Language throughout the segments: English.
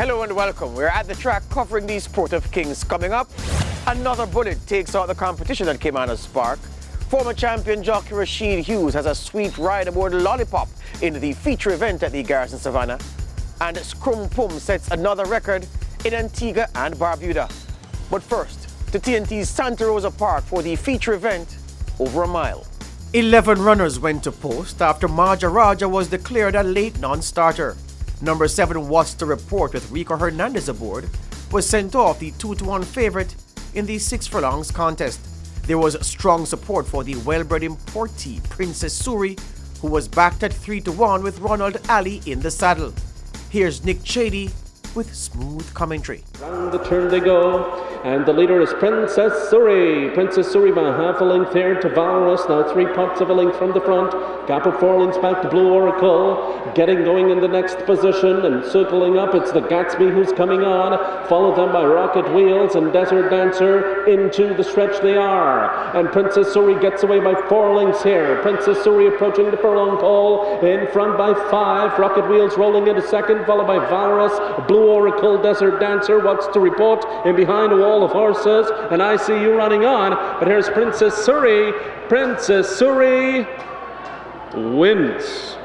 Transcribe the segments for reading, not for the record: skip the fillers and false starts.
Hello and welcome. We're at the track covering the Sport of Kings. Coming up, another bullet takes out the competition at Caymanas Spark. Former champion jockey Rashid Hughes has a sweet ride aboard Lollipop in the feature event at the Garrison Savannah. And Scrum Pum sets another record in Antigua and Barbuda. But first, to TNT's Santa Rosa Park for the feature event over a mile. 11 runners went to post after Maharaja was declared a late non-starter. Number 7 What's the Report with Rico Hernandez aboard was sent off the 2-1 favorite in the 6 furlongs contest. There was strong support for the well-bred importee Princess Suri, who was backed at 3-1 with Ronald Ali in the saddle. Here's Nick Chady with smooth commentary. Round the turn they go, and the leader is Princess Suri. Princess Suri by half a length there to Valorous, now 3 parts of a length from the front. Gap of 4 lengths back to Blue Oracle, getting going in the next position and circling up. It's the Gatsby who's coming on, followed then by Rocket Wheels and Desert Dancer. Into the stretch they are, and Princess Suri gets away by 4 lengths here. Princess Suri approaching the furlong pole, in front by 5. Rocket Wheels rolling into second, followed by Valorous, Blue Oracle, Desert Dancer. What's to report? In behind a wall of horses, and I see you running on, but here's Princess Suri. Princess Suri wins.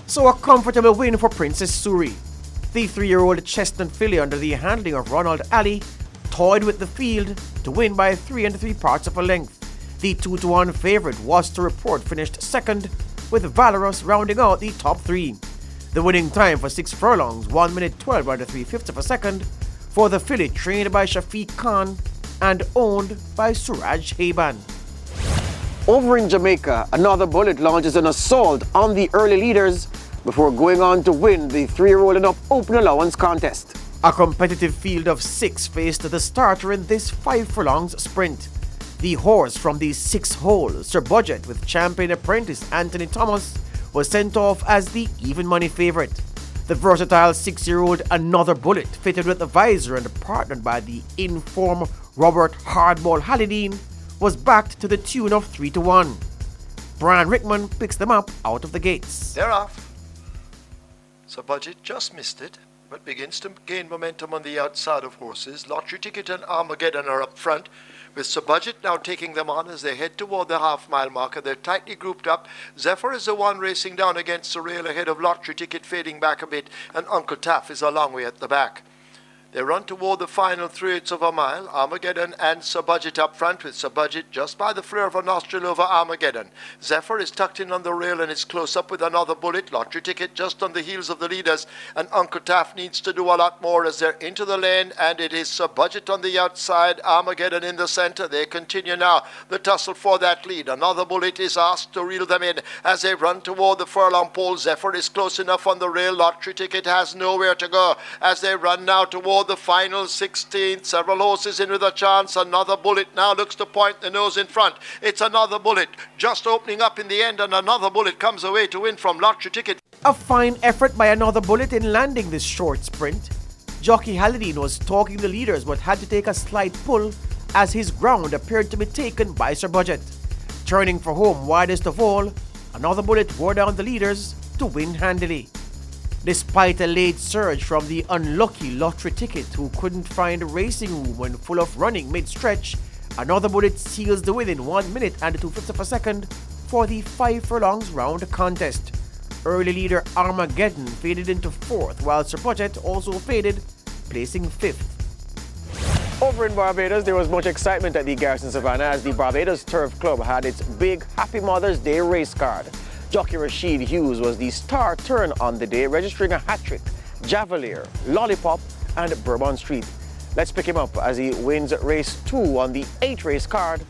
So a comfortable win for Princess Suri. The 3-year-old chestnut filly under the handling of Ronald Ali toyed with the field to win by 3 3 parts of a length. The 2-1 favorite Was to Report finished second, with Valorous rounding out the top 3. The winning time for 6 furlongs, 1 minute 12 under 3/5 of a second, for the filly trained by Shafiq Khan and owned by Suraj Haban. Over in Jamaica, another bullet launches an assault on the early leaders before going on to win the 3-year-old and up open allowance contest. A competitive field of 6 faced the starter in this 5 furlongs sprint. The horse from the 6th hole, Sir Budget, with champion apprentice Anthony Thomas, was sent off as the even money favorite. The versatile 6-year-old Another Bullet, fitted with a visor and partnered by the in-form Robert Hardball Hallidine, was backed to the tune of 3-1. Brian Rickman picks them up out of the gates. They're off. So Budget just missed it, but begins to gain momentum on the outside of horses. Lottery Ticket and Armageddon are up front, with Sir Budget now taking them on as they head toward the half-mile marker. They're tightly grouped up. Zephyr is the one racing down against the rail ahead of Lottery Ticket, fading back a bit, and Uncle Taff is a long way at the back. They run toward the final 3/8 of a mile. Armageddon and Sir Budget up front, with Sir Budget just by the flare of a nostril over Armageddon. Zephyr is tucked in on the rail and is close up with Another Bullet. Lottery Ticket just on the heels of the leaders, and Uncle Taff needs to do a lot more as they're into the lane, and it is Sir Budget on the outside, Armageddon in the center. They continue now the tussle for that lead. Another Bullet is asked to reel them in as they run toward the furlong pole. Zephyr is close enough on the rail. Lottery Ticket has nowhere to go as they run now toward the final 16th. Several horses in with a chance. Another Bullet now looks to point the nose in front. It's Another Bullet just opening up in the end, and Another Bullet comes away to win from Lottery Ticket. A fine effort by Another Bullet in landing this short sprint. Jockey Hallidine was stalking the leaders but had to take a slight pull as his ground appeared to be taken by Sir Budget. Turning for home widest of all, Another Bullet wore down the leaders to win handily. Despite a late surge from the unlucky Lottery Ticket, who couldn't find a racing room when full of running mid-stretch, Another Bullet seals the win in 1 minute and 2/5 of a second for the 5 furlongs round contest. Early leader Armageddon faded into 4th, while Sir Budget also faded, placing 5th. Over in Barbados, there was much excitement at the Garrison Savannah as the Barbados Turf Club had its big Happy Mother's Day race card. Jockey Rashid Hughes was the star turn on the day, registering a hat-trick, Javelier, Lollipop, and Bourbon Street. Let's pick him up as he wins race 2 on the 8-race card.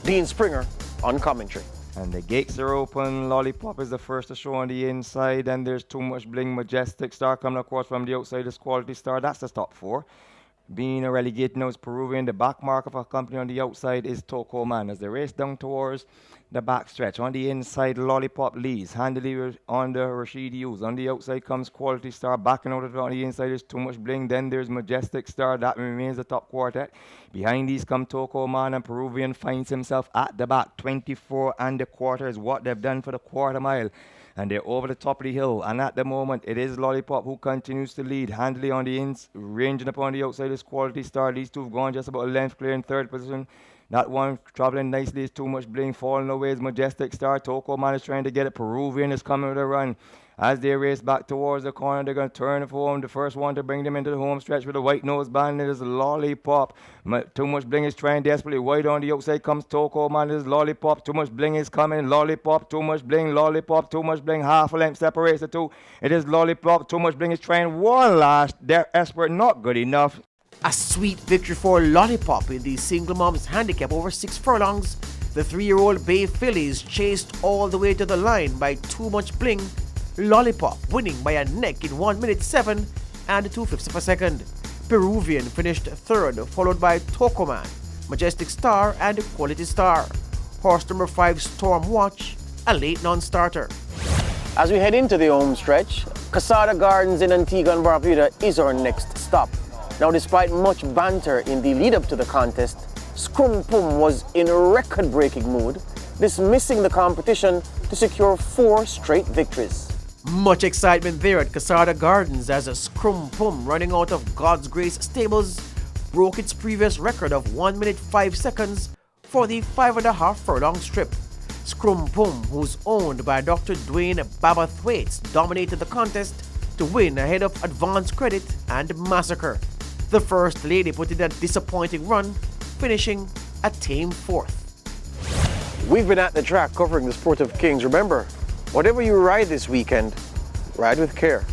Dean Springer on commentary. And the gates are open. Lollipop is the first to show on the inside, and there's Too Much Bling, Majestic Star coming across from the outside is Quality Star. That's the top 4. Being a relegated now is Peruvian. The back mark of a company on the outside is Toko Man as they race down towards the back stretch. On the inside, Lollipop leads. Handily on the Rashid Hughes. On the outside comes Quality Star. Backing out of it on the inside is Too Much Bling. Then there's Majestic Star. That remains the top quartet. Behind these come Toko Man, and Peruvian finds himself at the back. 24 and a quarter is what they've done for the quarter mile. and they're over the top of the hill. And at the moment, it is Lollipop who continues to lead handily on the ins, ranging upon the outside is Quality Star. These two have gone just about a length clear in third position. That one traveling nicely is Too Much Bling. Falling away is Majestic Star. Toko Man is trying to get it. Peruvian is coming with a run. As they race back towards the corner, they're going to turn it for home. The first one to bring them into the home stretch with a white nose band is Lollipop. Too Much Bling is trying desperately. Wide on the outside comes Toko Man. It is Lollipop. Too Much Bling is coming. Lollipop. Too Much Bling. Lollipop. Too Much Bling. Half a length separates the two. It is Lollipop. Too Much Bling is trying one last. They're expert. Not good enough. A sweet victory for Lollipop in the single mom's handicap over 6 furlongs. The 3-year-old Bay Fillies chased all the way to the line by Too Much Bling. Lollipop winning by a neck in 1 minute 7 and 2/5 of a second. Peruvian finished third, followed by Tokoman, Majestic Star and Quality Star. Horse number 5 Storm Watch, a late non-starter. As we head into the home stretch, Casada Gardens in Antigua and Barbuda is our next stop. Now, despite much banter in the lead-up to the contest, Scrum Pum was in a record-breaking mood, dismissing the competition to secure 4 straight victories. Much excitement there at Casada Gardens as a Scrum Pum running out of God's Grace Stables broke its previous record of 1 minute 5 seconds for the 5.5 furlong strip. Scrum Pum, who's owned by Dr. Dwayne Baba Thwaites, dominated the contest to win ahead of Advance Credit and Massacre. The First Lady put in a disappointing run, finishing a tame 4th. We've been at the track covering the Sport of Kings. Remember, whatever you ride this weekend, ride with care.